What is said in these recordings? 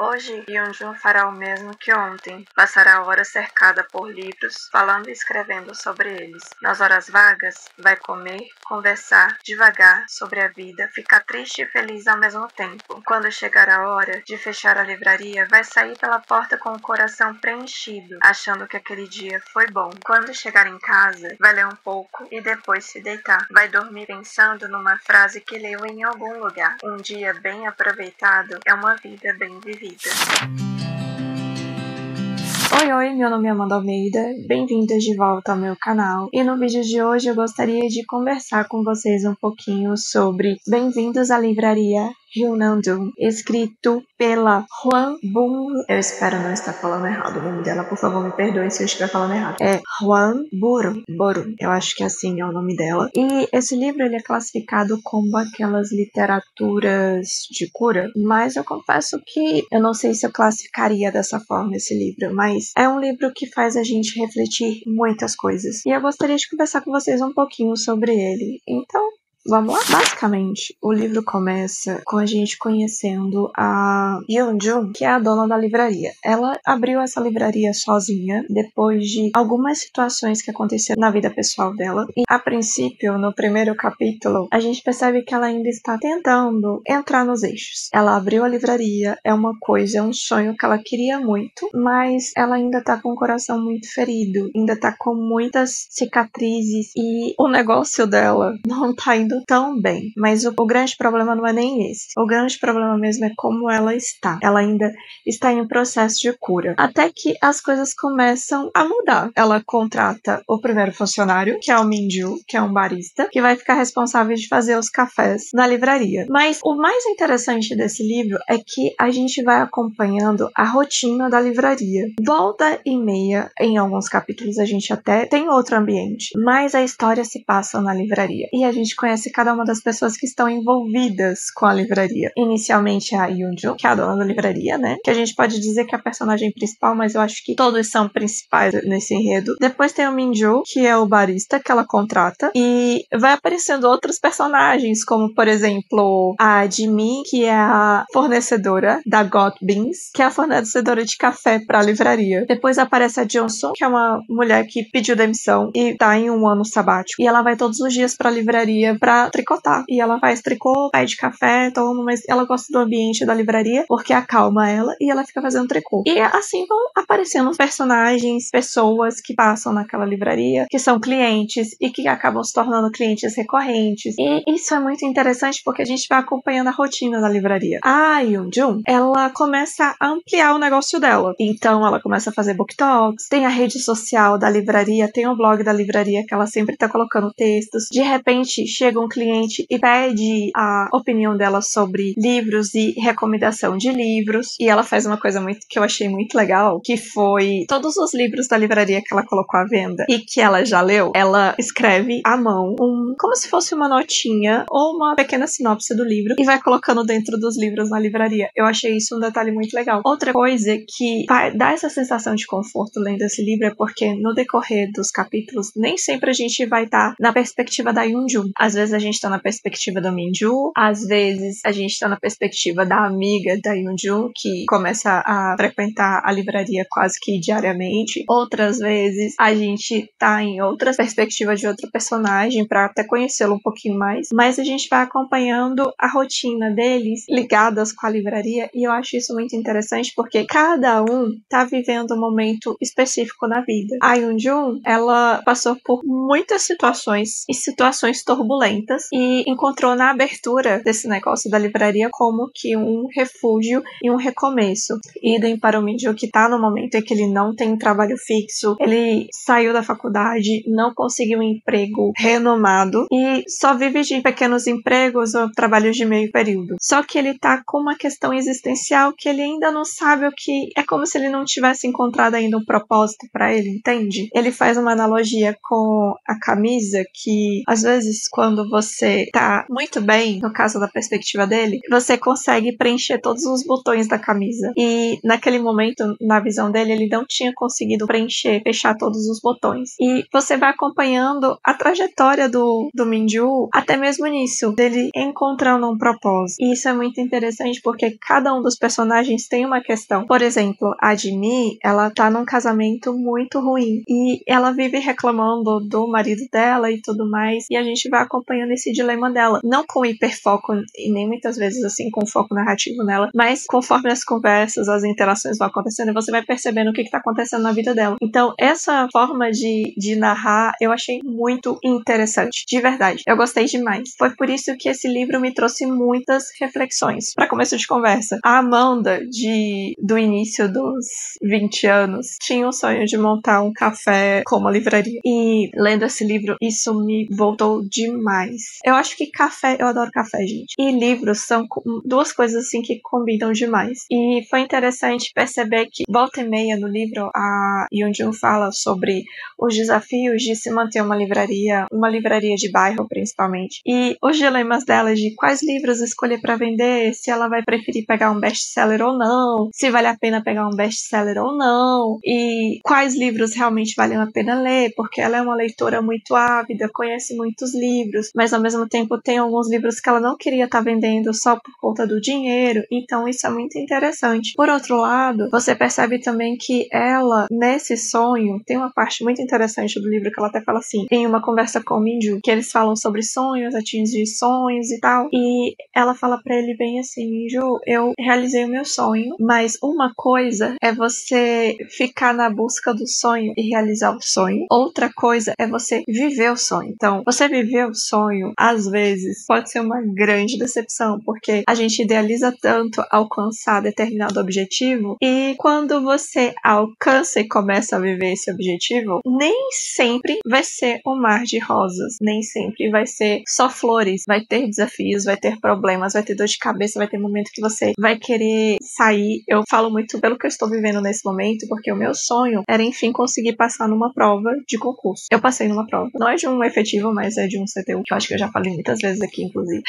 Hoje, Yeonjun fará o mesmo que ontem. Passará horas cercada por livros, falando e escrevendo sobre eles. Nas horas vagas, vai comer, conversar devagar sobre a vida, ficar triste e feliz ao mesmo tempo. Quando chegar a hora de fechar a livraria, vai sair pela porta com o coração preenchido, achando que aquele dia foi bom. Quando chegar em casa, vai ler um pouco e depois se deitar. Vai dormir pensando numa frase que leu em algum lugar. Um dia bem aproveitado é uma vida bem vivida. Oi, meu nome é Amanda Almeida, bem-vindas de volta ao meu canal. E no vídeo de hoje eu gostaria de conversar com vocês um pouquinho sobre Bem-vindos à Livraria Ryunandun, escrito pela Hwan Buru. Eu espero não estar falando errado o nome dela, por favor me perdoem se eu estiver falando errado. É Hwan Buru, eu acho que assim é o nome dela. E esse livro ele é classificado como aquelas literaturas de cura, mas eu confesso que eu não sei se eu classificaria dessa forma esse livro, mas é um livro que faz a gente refletir muitas coisas. E eu gostaria de conversar com vocês um pouquinho sobre ele. Então, vamos lá? Basicamente, o livro começa com a gente conhecendo a Yeonjun, que é a dona da livraria. Ela abriu essa livraria sozinha, depois de algumas situações que aconteceram na vida pessoal dela. E, a princípio, no primeiro capítulo, a gente percebe que ela ainda está tentando entrar nos eixos. Ela abriu a livraria, é uma coisa, é um sonho que ela queria muito, mas ela ainda está com o coração muito ferido, ainda está com muitas cicatrizes e o negócio dela não está indo tão bem, mas o grande problema não é nem esse. O grande problema mesmo é como ela está. Ela ainda está em processo de cura. Até que as coisas começam a mudar. Ela contrata o primeiro funcionário, que é o Minju, que é um barista, que vai ficar responsável de fazer os cafés na livraria. Mas o mais interessante desse livro é que a gente vai acompanhando a rotina da livraria. Volta e meia, em alguns capítulos a gente até tem outro ambiente, mas a história se passa na livraria. E a gente conhece cada uma das pessoas que estão envolvidas com a livraria. Inicialmente a Yeonjun, que é a dona da livraria, né? Que a gente pode dizer que é a personagem principal, mas eu acho que todos são principais nesse enredo. Depois tem o Minju, que é o barista que ela contrata. E vai aparecendo outros personagens, como por exemplo a Jimmy, que é a fornecedora da God Beans, que é a fornecedora de café para a livraria. Depois aparece a Johnson, que é uma mulher que pediu demissão e tá em um ano sabático. E ela vai todos os dias para a livraria pra tricotar. E ela faz tricô, pede café, toma, mas ela gosta do ambiente da livraria porque acalma ela e ela fica fazendo tricô. E assim vão aparecendo personagens, pessoas que passam naquela livraria, que são clientes e que acabam se tornando clientes recorrentes. E isso é muito interessante porque a gente vai acompanhando a rotina da livraria. A Yeonjun, ela começa a ampliar o negócio dela. Então ela começa a fazer book talks, tem a rede social da livraria, tem o blog da livraria que ela sempre tá colocando textos. De repente, chega um cliente e pede a opinião dela sobre livros e recomendação de livros. E ela faz uma coisa que eu achei muito legal, que foi todos os livros da livraria que ela colocou à venda e que ela já leu, ela escreve à mão como se fosse uma notinha ou uma pequena sinopse do livro e vai colocando dentro dos livros na livraria. Eu achei isso um detalhe muito legal. Outra coisa que dá essa sensação de conforto lendo esse livro é porque no decorrer dos capítulos nem sempre a gente vai estar na perspectiva da Yeonjun. Às vezes a gente tá na perspectiva do Minju, às vezes a gente tá na perspectiva da amiga da Yeonjun, que começa a frequentar a livraria quase que diariamente. Outras vezes a gente tá em outra perspectiva de outro personagem pra até conhecê-lo um pouquinho mais, mas a gente vai acompanhando a rotina deles ligadas com a livraria e eu acho isso muito interessante porque cada um tá vivendo um momento específico na vida. A Yeonjun, ela passou por muitas situações e situações turbulentas e encontrou na abertura desse negócio da livraria como que um refúgio e um recomeço. Idem para o Minju, que tá no momento em que ele não tem trabalho fixo, ele saiu da faculdade, não conseguiu um emprego renomado e só vive de pequenos empregos ou trabalhos de meio período. Só que ele tá com uma questão existencial que ele ainda não sabe o que... É como se ele não tivesse encontrado ainda um propósito para ele, entende? Ele faz uma analogia com a camisa que, às vezes, quando você tá muito bem, no caso da perspectiva dele, você consegue preencher todos os botões da camisa. E naquele momento, na visão dele, ele não tinha conseguido fechar todos os botões. E você vai acompanhando a trajetória do Minju, até mesmo nisso, dele encontrando um propósito. E isso é muito interessante porque cada um dos personagens tem uma questão. Por exemplo, a Jimmy, ela tá num casamento muito ruim e ela vive reclamando do marido dela e tudo mais, e a gente vai acompanhando esse dilema dela, não com hiperfoco e nem muitas vezes assim com foco narrativo nela, mas conforme as conversas, as interações vão acontecendo, você vai percebendo o que tá acontecendo na vida dela. Então essa forma de narrar eu achei muito interessante, de verdade, eu gostei demais. Foi por isso que esse livro me trouxe muitas reflexões. Para começo de conversa, a Amanda do início dos 20 anos tinha o sonho de montar um café com uma livraria, e lendo esse livro isso me voltou demais. Eu acho que eu adoro café, gente, e livros são duas coisas assim que combinam demais. E foi interessante perceber que volta e meia no livro a Yoon-jun fala sobre os desafios de se manter uma livraria de bairro principalmente, e os dilemas dela de quais livros escolher para vender, se ela vai preferir pegar um best-seller ou não, se vale a pena pegar um best-seller ou não, e quais livros realmente valem a pena ler, porque ela é uma leitora muito ávida, conhece muitos livros, mas ao mesmo tempo tem alguns livros que ela não queria estar vendendo só por conta do dinheiro, então isso é muito interessante. Por outro lado, você percebe também que ela, nesse sonho, tem uma parte muito interessante do livro que ela até fala assim, em uma conversa com o Minju, que eles falam sobre sonhos, atingir sonhos e tal, e ela fala pra ele bem assim, Minju, eu realizei o meu sonho, mas uma coisa é você ficar na busca do sonho e realizar o sonho, outra coisa é você viver o sonho. Então, você viver o sonho, às vezes, pode ser uma grande decepção, porque a gente idealiza tanto alcançar determinado objetivo, e quando você alcança e começa a viver esse objetivo, nem sempre vai ser um mar de rosas, nem sempre vai ser só flores, vai ter desafios, vai ter problemas, vai ter dor de cabeça, vai ter momento que você vai querer sair. Eu falo muito pelo que eu estou vivendo nesse momento, porque o meu sonho era, enfim, conseguir passar numa prova de concurso. Eu passei numa prova. Não é de um efetivo, mas é de um CTU, que eu acho que eu já falei muitas vezes aqui, inclusive.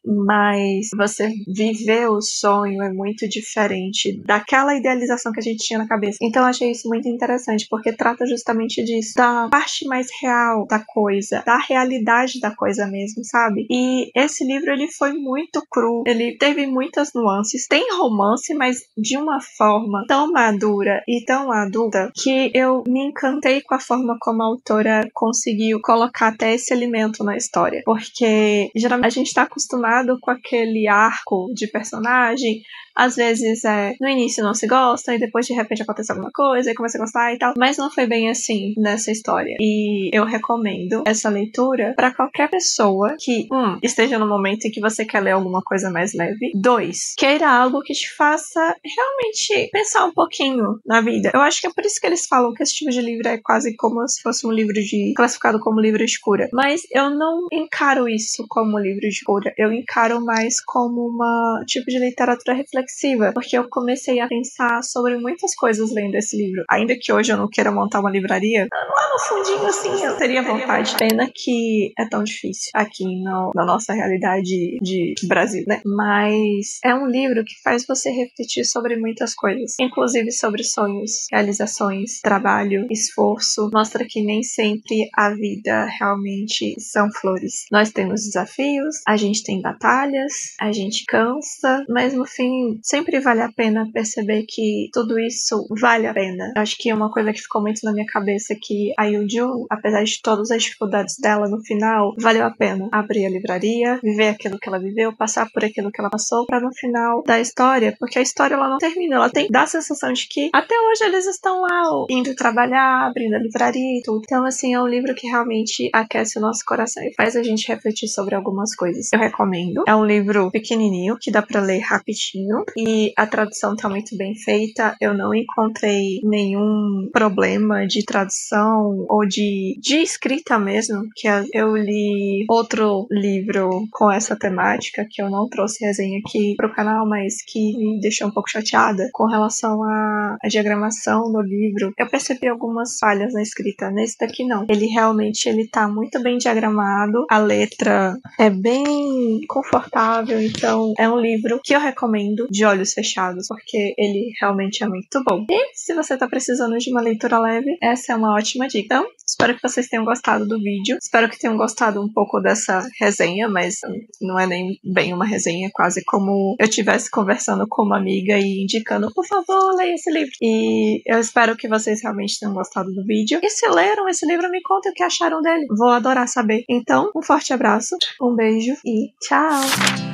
Mas você viver o sonho é muito diferente daquela idealização que a gente tinha na cabeça. Então eu achei isso muito interessante, porque trata justamente disso, da parte mais real da coisa, da realidade da coisa mesmo, sabe? E esse livro, ele foi muito cru, ele teve muitas nuances, tem romance, mas de uma forma tão madura e tão adulta que eu me encantei com a forma como a autora conseguiu colocar até esse elemento na história, porque geralmente a gente tá acostumado com aquele arco de personagem, às vezes no início não se gosta e depois de repente acontece alguma coisa e começa a gostar e tal, mas não foi bem assim nessa história, e eu recomendo essa leitura para qualquer pessoa que esteja no momento em que você quer ler alguma coisa mais leve, 2, queira algo que te faça realmente pensar um pouquinho na vida. Eu acho que é por isso que eles falam que esse tipo de livro é quase como se fosse um livro classificado como livro de cura, mas eu não encaro isso como livro de cura, eu encaro mais como uma tipo de literatura reflexiva, porque eu comecei a pensar sobre muitas coisas lendo esse livro, ainda que hoje eu não queira montar uma livraria, lá no fundinho assim eu teria vontade. Pena que é tão difícil aqui na nossa realidade de Brasil, né? Mas é um livro que faz você refletir sobre muitas coisas, inclusive sobre sonhos, realizações, trabalho, esforço. Mostra que nem sempre a vida realmente são flores. Nós temos desafios, a gente tem batalhas, a gente cansa, mas no fim sempre vale a pena perceber que tudo isso vale a pena. Eu acho que uma coisa que ficou muito na minha cabeça é que a Yoo-jun, apesar de todas as dificuldades dela, no final valeu a pena abrir a livraria, viver aquilo que ela viveu, passar por aquilo que ela passou, pra no final da história, porque a história ela não termina, ela dá a sensação de que até hoje eles estão lá indo trabalhar, abrindo a livraria e tudo. Então assim, é um livro que realmente aquece o nosso coração e faz a gente refletir sobre algumas coisas. Eu recomendo. É um livro pequenininho que dá pra ler rapidinho tanto. E a tradução tá muito bem feita. Eu não encontrei nenhum problema de tradução ou de escrita mesmo, que eu li outro livro com essa temática, que eu não trouxe resenha aqui pro canal, mas que me deixou um pouco chateada com relação à diagramação do livro. Eu percebi algumas falhas na escrita. Nesse daqui não. Ele tá muito bem diagramado, a letra é bem confortável, então é um livro que eu recomendo de olhos fechados, porque ele realmente é muito bom. E se você tá precisando de uma leitura leve, essa é uma ótima dica. Então, espero que vocês tenham gostado do vídeo. Espero que tenham gostado um pouco dessa resenha, mas não é nem bem uma resenha, é quase como eu estivesse conversando com uma amiga e indicando, por favor, leia esse livro. E eu espero que vocês realmente tenham gostado do vídeo. E se leram esse livro, me contem o que acharam dele. Vou adorar saber. Então, um forte abraço, um beijo e tchau!